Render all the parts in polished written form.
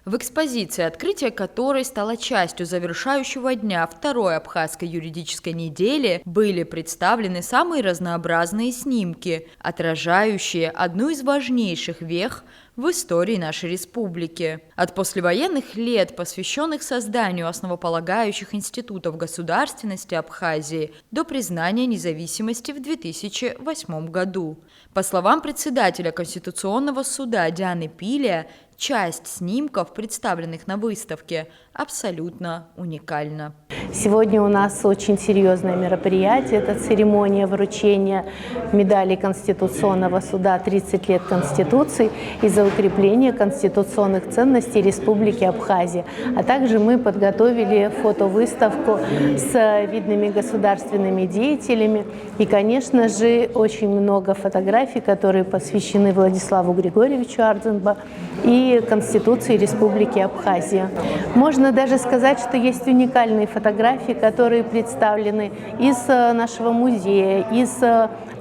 В экспозиции, открытие которой стало частью завершающего дня второй абхазской юридической недели, были представлены самые разнообразные снимки, отражающие одну из важнейших вех в истории нашей республики. От послевоенных лет, посвященных созданию основополагающих институтов государственности Абхазии, до признания независимости в 2008 году. По словам председателя Конституционного суда Дианы Пилия, часть снимков, представленных на выставке, абсолютно уникальна. Сегодня у нас очень серьезное мероприятие. Это церемония вручения медали Конституционного суда «30 лет Конституции» и за укрепление конституционных ценностей Республики Абхазия. А также мы подготовили фотовыставку с видными государственными деятелями. И, конечно же, очень много фотографий, которые посвящены Владиславу Григорьевичу Ардзинба и Конституции Республики Абхазия. Можно даже сказать, что есть уникальные фотографии, которые представлены из нашего музея, из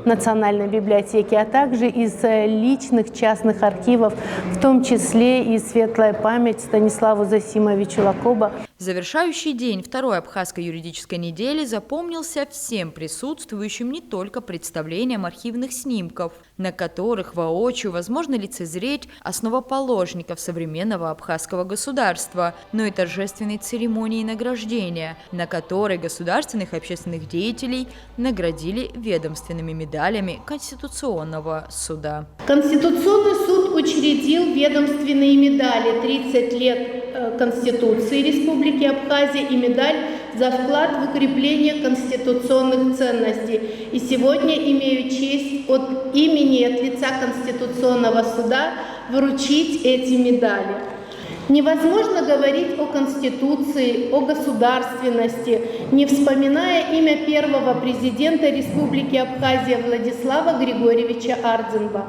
Национальной библиотеки, а также из личных частных архивов, в том числе и светлая память Станиславу Зосимовичу Лакоба. Завершающий день второй абхазской юридической недели запомнился всем присутствующим не только представлением архивных снимков, на которых воочию возможно лицезреть основоположников современного абхазского государства, но и торжественной церемонии награждения, на которой государственных и общественных деятелей наградили ведомственными медалями Конституционного суда. Конституционный суд учредил ведомственные медали «30 лет Конституции Республики Абхазия» и медаль за вклад в укрепление конституционных ценностей. И сегодня имею честь от имени и от лица Конституционного суда вручить эти медали. Невозможно говорить о Конституции, о государственности, не вспоминая имя первого президента Республики Абхазия Владислава Григорьевича Ардзинба.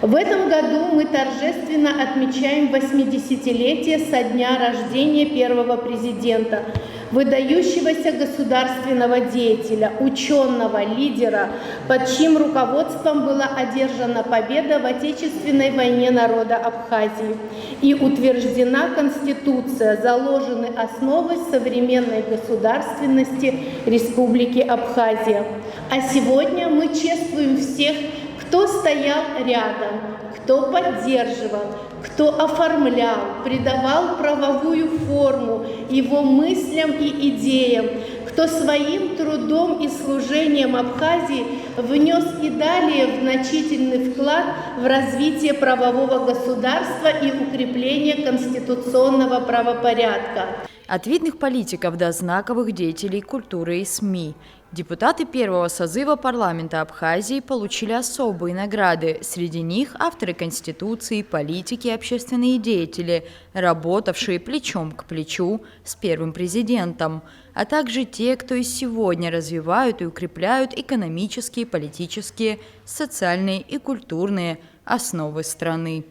В этом году мы торжественно отмечаем 80-летие со дня рождения первого президента, выдающегося государственного деятеля, ученого, лидера, под чьим руководством была одержана победа в Отечественной войне народа Абхазии и утверждена Конституция, заложены основы современной государственности Республики Абхазия. А сегодня мы чествуем всех, кто стоял рядом, кто поддерживал, кто оформлял, придавал правовую форму его мыслям и идеям, кто своим трудом и служением Абхазии внес и далее значительный вклад в развитие правового государства и укрепление конституционного правопорядка. От видных политиков до знаковых деятелей культуры и СМИ. Депутаты первого созыва парламента Абхазии получили особые награды. Среди них авторы Конституции, политики и общественные деятели, работавшие плечом к плечу с первым президентом, а также те, кто и сегодня развивают и укрепляют экономические, политические, социальные и культурные основы страны.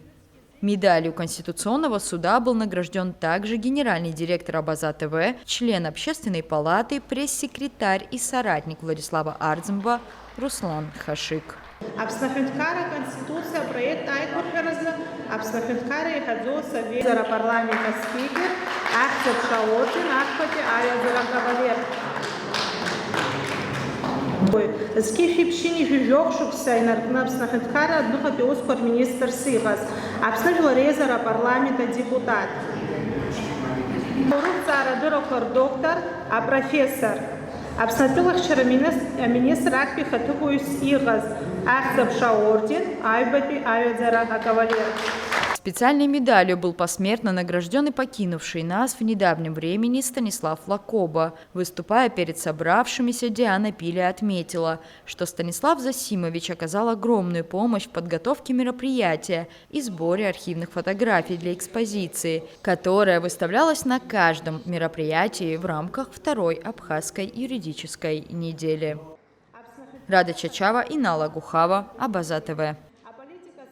Медалью Конституционного суда был награжден также генеральный директор Абаза ТВ, член Общественной палаты, пресс-секретарь и соратник Владислава Ардзинба Руслан Хашик. Абснахенткара Конституция проект Айкурхараза, Абснахенткара и Хадзо Совета парламента спикер, Ахцеп Шаотин, Ахпати Аязара Кавалер. Скифипшини жужокшукса и наркнабснахенткара днухати оскор министр Сигас, Абснахила Резара парламента депутат. Урубцара дырокор доктор, а профессор. Абснатылах вчера министр Акпи Хатугуис Игас, Ахцепша орден, Айбапи Аязара Кавалер. Специальной медалью был посмертно награжден и покинувший нас в недавнем времени Станислав Лакоба. Выступая перед собравшимися, Диана Пилия отметила, что Станислав Зосимович оказал огромную помощь в подготовке мероприятия и сборе архивных фотографий для экспозиции, которая выставлялась на каждом мероприятии в рамках второй абхазской юридической недели. Рада Чачава и Нала Гухава, Абаза ТВ.